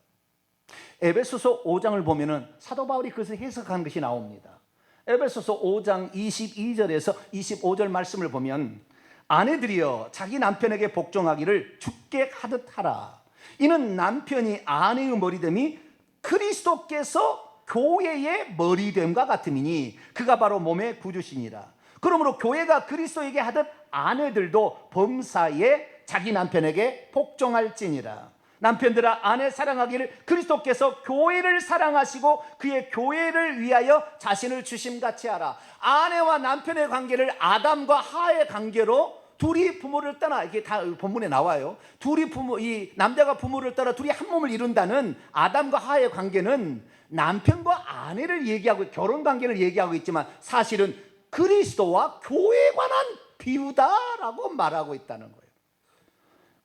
에베소서 5장을 보면은 사도 바울이 그것을 해석한 것이 나옵니다. 에베소서 5장 22절에서 25절 말씀을 보면 아내들이여 자기 남편에게 복종하기를 주께 하듯 하라. 이는 남편이 아내의 머리됨이 그리스도께서 교회의 머리됨과 같음이니 그가 바로 몸의 구주시니라. 그러므로 교회가 그리스도에게 하듯 아내들도 범사에 자기 남편에게 복종할지니라. 남편들아 아내 사랑하기를 그리스도께서 교회를 사랑하시고 그의 교회를 위하여 자신을 주심같이 하라. 아내와 남편의 관계를 아담과 하의 관계로, 둘이 부모를 떠나, 이게 다 본문에 나와요. 둘이 이 남자가 부모를 떠나 둘이 한 몸을 이룬다는 아담과 하의 관계는 남편과 아내를 얘기하고 결혼 관계를 얘기하고 있지만 사실은 그리스도와 교회에 관한 비유다라고 말하고 있다는 거예요.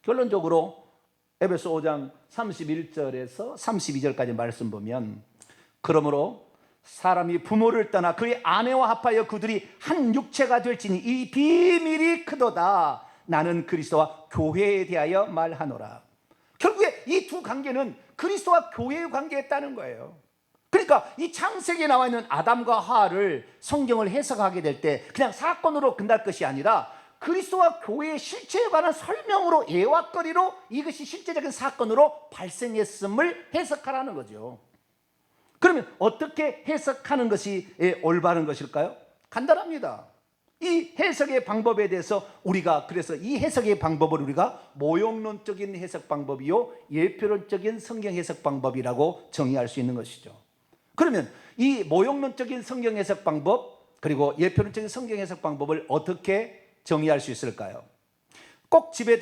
결론적으로 에베소 5장 31절에서 32절까지 말씀 보면 그러므로 사람이 부모를 떠나 그의 아내와 합하여 그들이 한 육체가 될지니 이 비밀이 크도다. 나는 그리스도와 교회에 대하여 말하노라. 결국에 이 두 관계는 그리스도와 교회의 관계였다는 거예요. 그러니까 이 창세기에 나와 있는 아담과 하와를 성경을 해석하게 될 때 그냥 사건으로 끝날 것이 아니라 그리스도와 교회의 실체에 관한 설명으로, 예화거리로 이것이 실제적인 사건으로 발생했음을 해석하라는 거죠. 그러면 어떻게 해석하는 것이 올바른 것일까요? 간단합니다. 이 해석의 방법에 대해서 우리가, 그래서 이 해석의 방법을 우리가 모형론적인 해석 방법이요 예표론적인 성경 해석 방법이라고 정의할 수 있는 것이죠. 그러면 이 모형론적인 성경 해석 방법 그리고 예표론적인 성경 해석 방법을 어떻게 정의할 수 있을까요? 꼭 집에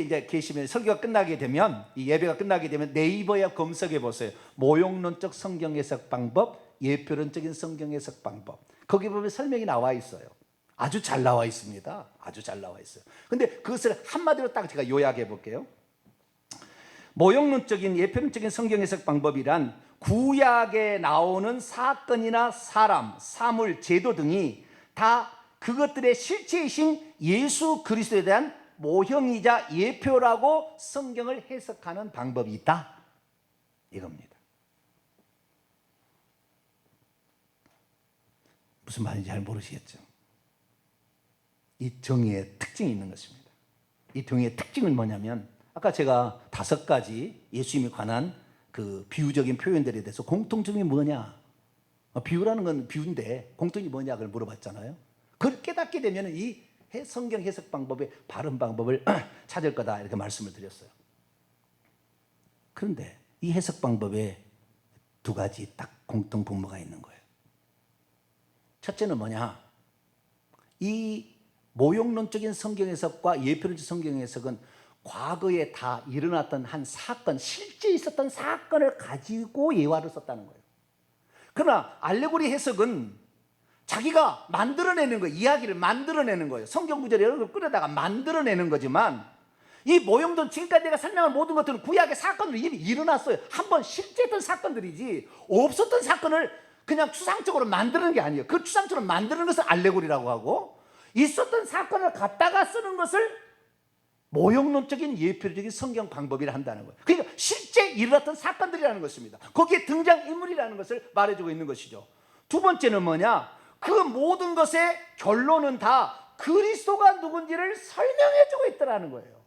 이제 계시면 설교가 끝나게 되면, 이 예배가 끝나게 되면 네이버에 검색해 보세요. 모형론적 성경 해석 방법, 예표론적인 성경 해석 방법. 거기 보면 설명이 나와 있어요. 아주 잘 나와 있습니다. 아주 잘 나와 있어요. 근데 그것을 한마디로 딱 제가 요약해 볼게요. 모형론적인, 예표론적인 성경 해석 방법이란 구약에 나오는 사건이나 사람, 사물, 제도 등이 다 그것들의 실체이신 예수 그리스도에 대한 모형이자 예표라고 성경을 해석하는 방법이 있다, 이겁니다. 무슨 말인지 잘 모르시겠죠? 이 정의의 특징이 있는 것입니다. 이 정의의 특징은 뭐냐면 아까 제가 5가지 예수님에 관한 그 비유적인 표현들에 대해서 공통점이 뭐냐, 비유라는 건 비유인데 공통점이 뭐냐 그걸 물어봤잖아요. 그걸 깨닫게 되면 이 성경 해석 방법의 바른 방법을 찾을 거다 이렇게 말씀을 드렸어요. 그런데 이 해석 방법에 2가지 딱 공통 분모가 있는 거예요. 첫째는 뭐냐, 이 모욕론적인 성경 해석과 예표론적 성경 해석은 과거에 다 일어났던 한 사건, 실제 있었던 사건을 가지고 예화를 썼다는 거예요. 그러나 알레고리 해석은 자기가 만들어내는 거예요. 이야기를 만들어내는 거예요. 성경 구절을 여러 개 끌어다가 만들어내는 거지만 이 모형론, 지금까지 내가 설명한 모든 것들은 구약의 사건으로 이미 일어났어요. 한번 실제했던 사건들이지 없었던 사건을 그냥 추상적으로 만드는 게 아니에요. 그 추상적으로 만드는 것을 알레고리라고 하고, 있었던 사건을 갖다가 쓰는 것을 모형론적인 예표적인 성경 방법이라 한다는 거예요. 그러니까 실제 일어났던 사건들이라는 것입니다. 거기에 등장인물이라는 것을 말해주고 있는 것이죠. 2번째는 뭐냐, 그 모든 것의 결론은 다 그리스도가 누군지를 설명해주고 있더라는 거예요.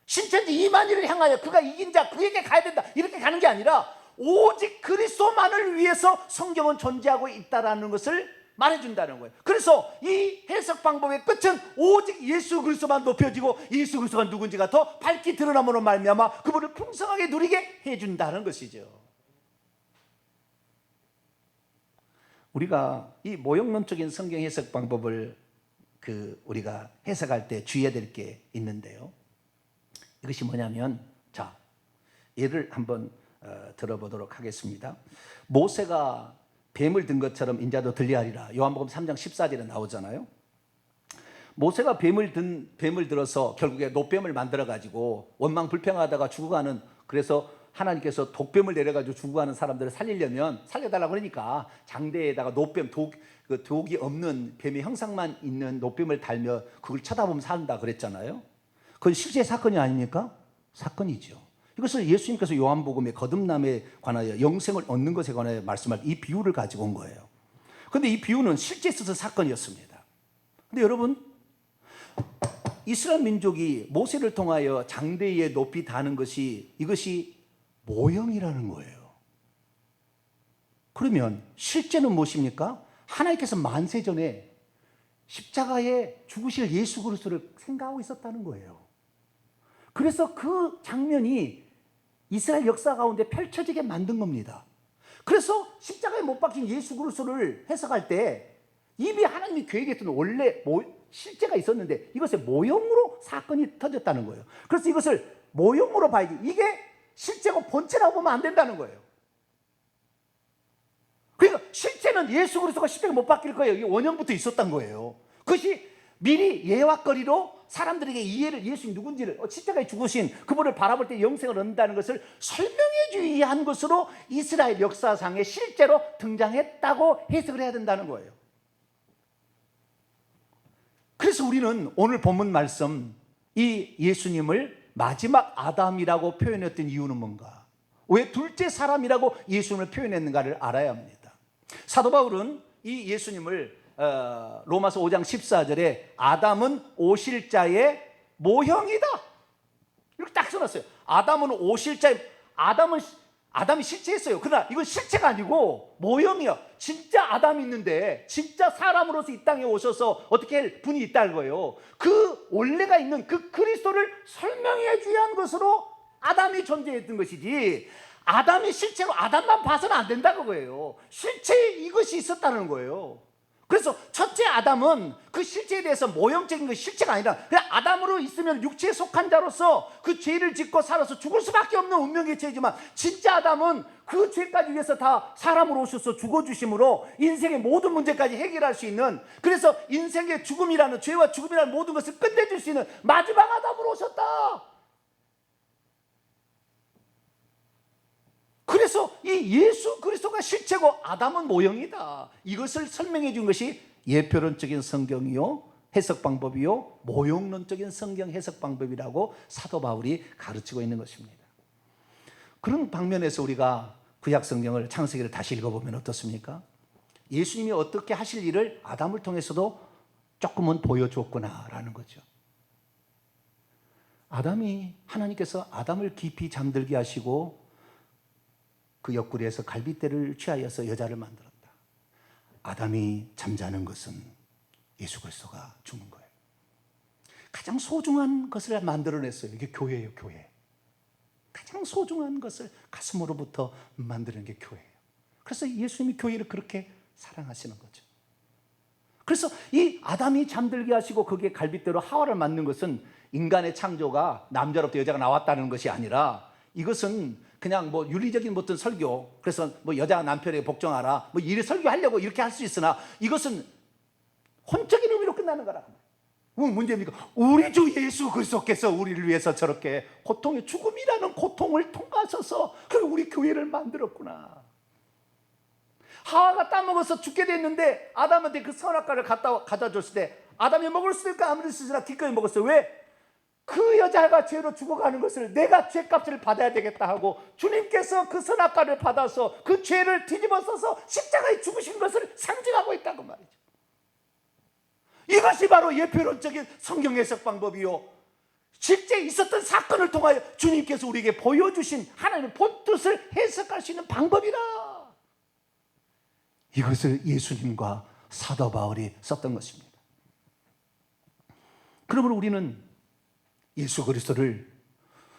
신천지 이만희를 향하여 그가 이긴 자 그에게 가야 된다 이렇게 가는 게 아니라 오직 그리스도만을 위해서 성경은 존재하고 있다는 것을 말해준다는 거예요. 그래서 이 해석 방법의 끝은 오직 예수 그리스도만 높여지고 예수 그리스도가 누군지가 더 밝히 드러남으로 말미암아 그분을 풍성하게 누리게 해준다는 것이죠. 우리가 이 모형론적인 성경 해석 방법을 우리가 해석할 때 주의해야 될 게 있는데요. 이것이 뭐냐면, 자, 예를 한번 들어보도록 하겠습니다. 모세가 뱀을 든 것처럼 인자도 들리하리라. 요한복음 3장 14절에 나오잖아요. 모세가 뱀을 들어서 결국에 노뱀을 만들어 가지고 원망 불평하다가 죽어가는, 그래서 하나님께서 독뱀을 내려가지고 죽어가는 사람들을 살리려면 살려달라고 그러니까 장대에다가 노뱀, 독이 없는 뱀의 형상만 있는 노뱀을 달며 그걸 쳐다보면 산다 그랬잖아요. 그건 실제 사건이 아닙니까? 사건이죠. 이것을 예수님께서 요한복음의 거듭남에 관하여 영생을 얻는 것에 관하여 말씀할 이 비유를 가지고 온 거예요. 그런데 이 비유는 실제 있어서 사건이었습니다. 그런데 여러분, 이스라엘 민족이 모세를 통하여 장대에 높이 다는 것이, 이것이 모형이라는 거예요. 그러면 실제는 무엇입니까? 하나님께서 만세 전에 십자가에 죽으실 예수 그리스도를 생각하고 있었다는 거예요. 그래서 그 장면이 이스라엘 역사 가운데 펼쳐지게 만든 겁니다. 그래서 십자가에 못 박힌 예수 그리스도를 해석할 때 이미 하나님이 계획했던 원래 실제가 있었는데 이것의 모형으로 사건이 터졌다는 거예요. 그래서 이것을 모형으로 봐야지, 이게 실제고 본체라고 보면 안 된다는 거예요. 그러니까 실제는 예수 그리스도가 십자가에 못 박힐 거예요. 이게 원형부터 있었던 거예요. 그것이 미리 예화거리로 사람들에게 이해를, 예수님 누군지를, 십자가에 죽으신 그분을 바라볼 때 영생을 얻는다는 것을 설명해 주기 위한 것으로 이스라엘 역사상에 실제로 등장했다고 해석을 해야 된다는 거예요. 그래서 우리는 오늘 본문 말씀, 이 예수님을 마지막 아담이라고 표현했던 이유는 뭔가, 왜 둘째 사람이라고 예수님을 표현했는가를 알아야 합니다. 사도 바울은 이 예수님을 로마서 5장 14절에 아담은 오실 자의 모형이다 이렇게 딱 써놨어요. 아담은 오실 자의, 아담이 실체했어요. 그러나 이건 실체가 아니고 모형이야. 진짜 아담이 있는데 진짜 사람으로서 이 땅에 오셔서 어떻게 할 분이 있다는 거예요. 그 원래가 있는 그 그리스도를 설명해 주야 한 것으로 아담이 존재했던 것이지, 아담이 실제로 아담만 봐서는 안 된다는 거예요. 실체 이것이 있었다는 거예요. 그래서 첫째 아담은 그 실체에 대해서 모형적인 것이 실체가 아니라 그냥 아담으로 있으면 육체에 속한 자로서 그 죄를 짓고 살아서 죽을 수밖에 없는 운명의 죄지만, 진짜 아담은 그 죄까지 위해서 다 사람으로 오셔서 죽어주심으로 인생의 모든 문제까지 해결할 수 있는, 그래서 인생의 죽음이라는, 죄와 죽음이라는 모든 것을 끝내줄 수 있는 마지막 아담으로 오셨다. 그래서 이 예수 그리스도가 실체고 아담은 모형이다. 이것을 설명해 준 것이 예표론적인 성경이요, 해석 방법이요, 모형론적인 성경 해석 방법이라고 사도 바울이 가르치고 있는 것입니다. 그런 방면에서 우리가 구약 성경을, 창세기를 다시 읽어보면 어떻습니까? 예수님이 어떻게 하실 일을 아담을 통해서도 조금은 보여줬구나라는 거죠. 하나님께서 아담을 깊이 잠들게 하시고 그 옆구리에서 갈빗대를 취하여서 여자를 만들었다. 아담이 잠자는 것은 예수 그리스도가 죽는 거예요. 가장 소중한 것을 만들어냈어요. 이게 교회예요, 교회. 가장 소중한 것을 가슴으로부터 만드는 게 교회예요. 그래서 예수님이 교회를 그렇게 사랑하시는 거죠. 그래서 이 아담이 잠들게 하시고 거기에 갈빗대로 하와를 만든 것은 인간의 창조가 남자로부터 여자가 나왔다는 것이 아니라, 이것은 그냥 뭐 윤리적인 어떤 설교, 그래서 뭐 여자가 남편에게 복종하라, 뭐 이래 설교하려고 이렇게 할 수 있으나, 이것은 혼적인 의미로 끝나는 거라. 문제입니까? 우리 주 예수 그리스도께서 우리를 위해서 저렇게 고통의 죽음이라는 고통을 통과하셔서 우리 교회를 만들었구나. 하와가 따먹어서 죽게 됐는데 아담한테 그 선악과를 갖다 줬을 때 아담이 먹을 수 있을까? 아무리 쓰지나 기꺼이 먹었어요. 왜? 그 여자가 죄로 죽어가는 것을 내가 죄값을 받아야 되겠다 하고 주님께서 그 선악과를 받아서 그 죄를 뒤집어 써서 십자가에 죽으신 것을 상징하고 있다고 말이죠. 이것이 바로 예표론적인 성경 해석 방법이요, 실제 있었던 사건을 통하여 주님께서 우리에게 보여주신 하나님의 본뜻을 해석할 수 있는 방법이라. 이것을 예수님과 사도 바울이 썼던 것입니다. 그러므로 우리는 예수 그리스도를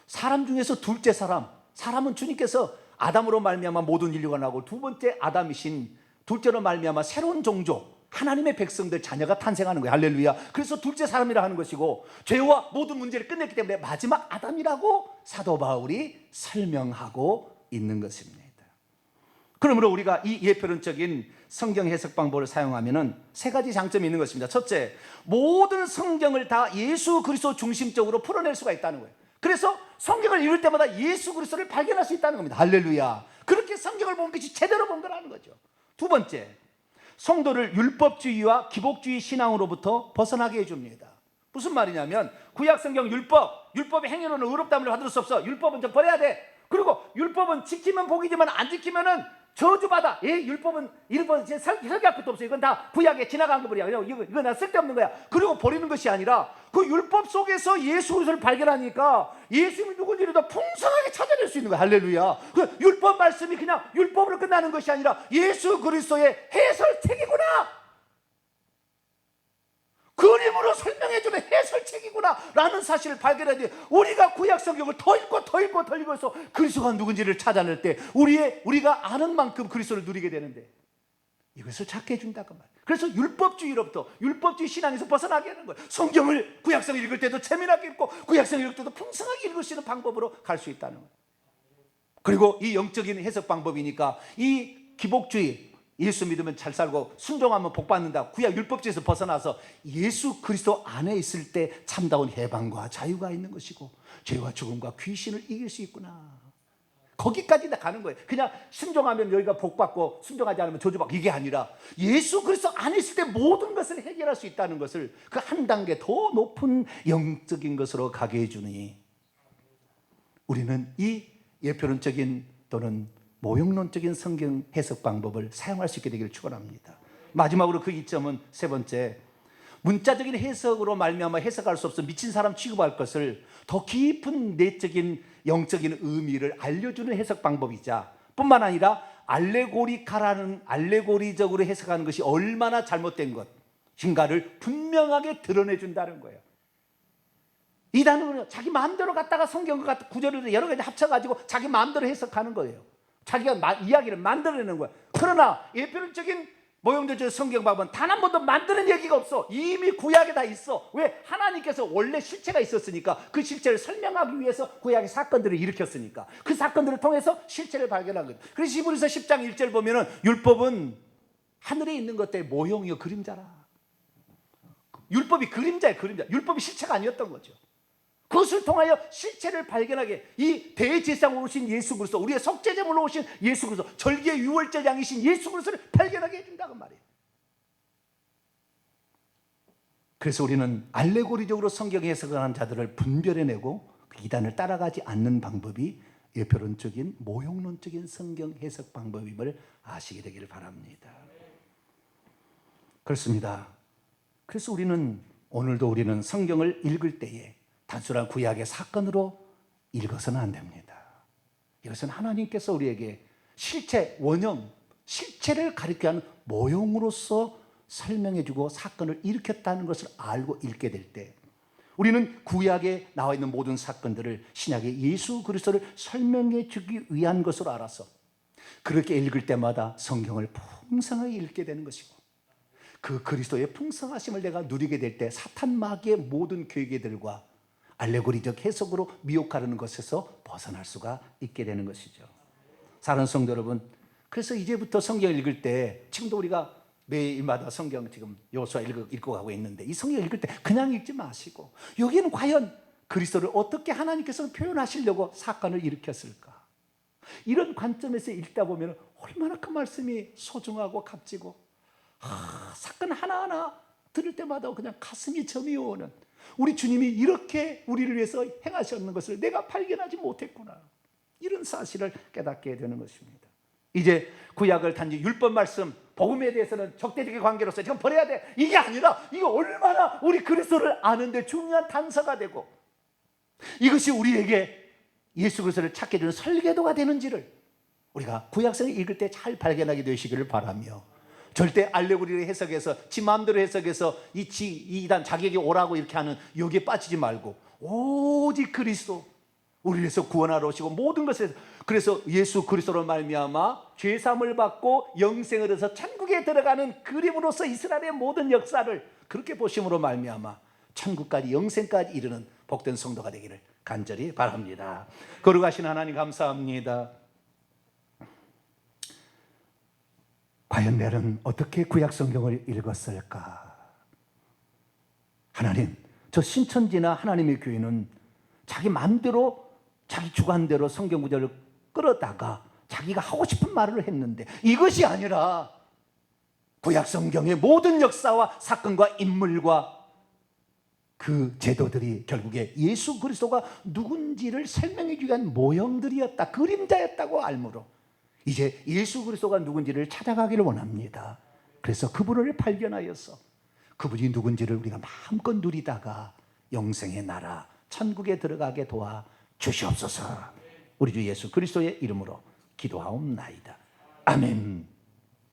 사람 중에서 둘째 사람은 주님께서 아담으로 말미암아 모든 인류가 나고, 두 번째 아담이신 둘째로 말미암아 새로운 종족 하나님의 백성들 자녀가 탄생하는 거예요. 할렐루야. 그래서 둘째 사람이라 하는 것이고, 죄와 모든 문제를 끝냈기 때문에 마지막 아담이라고 사도 바울이 설명하고 있는 것입니다. 그러므로 우리가 이 예표론적인 성경 해석 방법을 사용하면은 세 가지 장점이 있는 것입니다. 첫째, 모든 성경을 다 예수 그리스도 중심적으로 풀어낼 수가 있다는 거예요. 그래서 성경을 읽을 때마다 예수 그리스도를 발견할 수 있다는 겁니다. 할렐루야. 그렇게 성경을 본 것이 제대로 본 거라는 거죠. 두 번째, 성도를 율법주의와 기복주의 신앙으로부터 벗어나게 해줍니다. 무슨 말이냐면, 구약성경 율법의 행위로는 의롭다함을 받을 수 없어. 율법은 좀 버려야 돼. 그리고 율법은 지키면 복이지만 안 지키면은 저주받아. 율법은 설계할 것도 없어요. 이건 다 구약에 지나간 거버려. 이건 다 쓸데없는 거야. 그리고 버리는 것이 아니라 그 율법 속에서 예수 그리스도를 발견하니까 예수님이 누군지를 더 풍성하게 찾아낼 수 있는 거야. 할렐루야. 그 율법 말씀이 그냥 율법으로 끝나는 것이 아니라 예수 그리스도의 해설책이구나, 그림으로 설명해주는 해설책이구나 라는 사실을 발견해야 돼. 우리가 구약 성경을 더 읽고 해서 그리스도가 누군지를 찾아낼 때 우리가 아는 만큼 그리스도를 누리게 되는데, 이것을 찾게 해준다고 말이에요. 그래서 율법주의 신앙에서 벗어나게 하는 거예요. 성경을, 구약성을 읽을 때도 재미나게 읽고 구약성을 읽을 때도 풍성하게 읽을 수 있는 방법으로 갈 수 있다는 거예요. 그리고 이 영적인 해석 방법이니까 이 기복주의, 예수 믿으면 잘 살고 순종하면 복 받는다, 구약 율법주의에서 벗어나서 예수 그리스도 안에 있을 때 참다운 해방과 자유가 있는 것이고, 죄와 죽음과 귀신을 이길 수 있구나, 거기까지 다 가는 거예요. 그냥 순종하면 여기가 복 받고 순종하지 않으면 저주받고, 이게 아니라 예수 그리스도 안에 있을 때 모든 것을 해결할 수 있다는 것을 그 한 단계 더 높은 영적인 것으로 가게 해주니, 우리는 이 예표론적인 또는 모형론적인 성경 해석 방법을 사용할 수 있게 되기를 축원합니다. 마지막으로 그 이점은 세 번째, 문자적인 해석으로 말미암아 해석할 수 없어 미친 사람 취급할 것을 더 깊은 내적인 영적인 의미를 알려주는 해석 방법이자, 뿐만 아니라 알레고리적으로 해석하는 것이 얼마나 잘못된 것인가를 분명하게 드러내준다는 거예요. 이 단어는 자기 마음대로 갖다가 성경 구절을 여러 가지 합쳐가지고 자기 마음대로 해석하는 거예요. 자기가 이야기를 만들어내는 거야. 그러나 예표론적인 모형적인 성경 방법은 단 한 번도 만드는 얘기가 없어. 이미 구약에 다 있어. 왜? 하나님께서 원래 실체가 있었으니까, 그 실체를 설명하기 위해서 구약의 사건들을 일으켰으니까, 그 사건들을 통해서 실체를 발견한 거예요. 그래서 히브리서 10장 1절 보면은 율법은 하늘에 있는 것들의 모형이요 그림자라. 율법이 그림자예요, 그림자. 율법이 실체가 아니었던 거죠. 그것을 통하여 실체를 발견하게, 이 대제사장으로 오신 예수 그리스도, 우리의 속죄제물로 오신 예수 그리스도, 절기의 유월절 양이신 예수 그리스도를 발견하게 해준다고 말이에요. 그래서 우리는 알레고리적으로 성경 해석을 하는 자들을 분별해내고 그 이단을 따라가지 않는 방법이 예표론적인 모형론적인 성경 해석 방법임을 아시게 되기를 바랍니다. 그렇습니다. 그래서 오늘도 우리는 성경을 읽을 때에 단순한 구약의 사건으로 읽어서는 안 됩니다. 이것은 하나님께서 우리에게 실체, 원형, 실체를 가리켜 하는 모형으로서 설명해주고 사건을 일으켰다는 것을 알고 읽게 될 때 우리는 구약에 나와 있는 모든 사건들을 신약의 예수 그리스도를 설명해 주기 위한 것으로 알아서 그렇게 읽을 때마다 성경을 풍성하게 읽게 되는 것이고 그 그리스도의 풍성하심을 내가 누리게 될 때 사탄 마귀의 모든 괴계들과 알레고리적 해석으로 미혹하려는 것에서 벗어날 수가 있게 되는 것이죠. 사랑하는 성도 여러분, 그래서 이제부터 성경 읽을 때 지금도 우리가 매일마다 성경 지금 여호수아 읽고 가고 있는데 이 성경 읽을 때 그냥 읽지 마시고 여기는 과연 그리스도를 어떻게 하나님께서 표현하시려고 사건을 일으켰을까? 이런 관점에서 읽다 보면 얼마나 그 말씀이 소중하고 값지고 사건 하나하나 들을 때마다 그냥 가슴이 점이 오는 우리 주님이 이렇게 우리를 위해서 행하셨는 것을 내가 발견하지 못했구나. 이런 사실을 깨닫게 되는 것입니다. 이제 구약을 단지 율법 말씀, 복음에 대해서는 적대적인 관계로서 지금 버려야 돼. 이게 아니라 이거 얼마나 우리 그리스도를 아는데 중요한 단서가 되고 이것이 우리에게 예수 그리스도를 찾게 되는 설계도가 되는지를 우리가 구약성을 읽을 때 잘 발견하게 되시기를 바라며 절대 알레고리를 해석해서 지 마음대로 해석해서 이단 자기에게 오라고 이렇게 하는 여기에 빠지지 말고 오직 그리스도 우리를 위해서 구원하러 오시고 모든 것을 그래서 예수 그리스도로 말미암아 죄사함을 받고 영생을 얻어서 천국에 들어가는 그림으로서 이스라엘의 모든 역사를 그렇게 보심으로 말미암아 천국까지 영생까지 이르는 복된 성도가 되기를 간절히 바랍니다. 거룩하신 하나님 감사합니다. 과연 내는 어떻게 구약 성경을 읽었을까? 하나님, 저 신천지나 하나님의 교회는 자기 마음대로 자기 주관대로 성경 구절을 끌어다가 자기가 하고 싶은 말을 했는데 이것이 아니라 구약 성경의 모든 역사와 사건과 인물과 그 제도들이 결국에 예수 그리스도가 누군지를 설명해 주기 위한 모형들이었다, 그림자였다고 알므로 이제 예수 그리스도가 누군지를 찾아가기를 원합니다. 그래서 그분을 발견하여서 그분이 누군지를 우리가 마음껏 누리다가 영생의 나라 천국에 들어가게 도와 주시옵소서. 우리 주 예수 그리스도의 이름으로 기도하옵나이다. 아멘.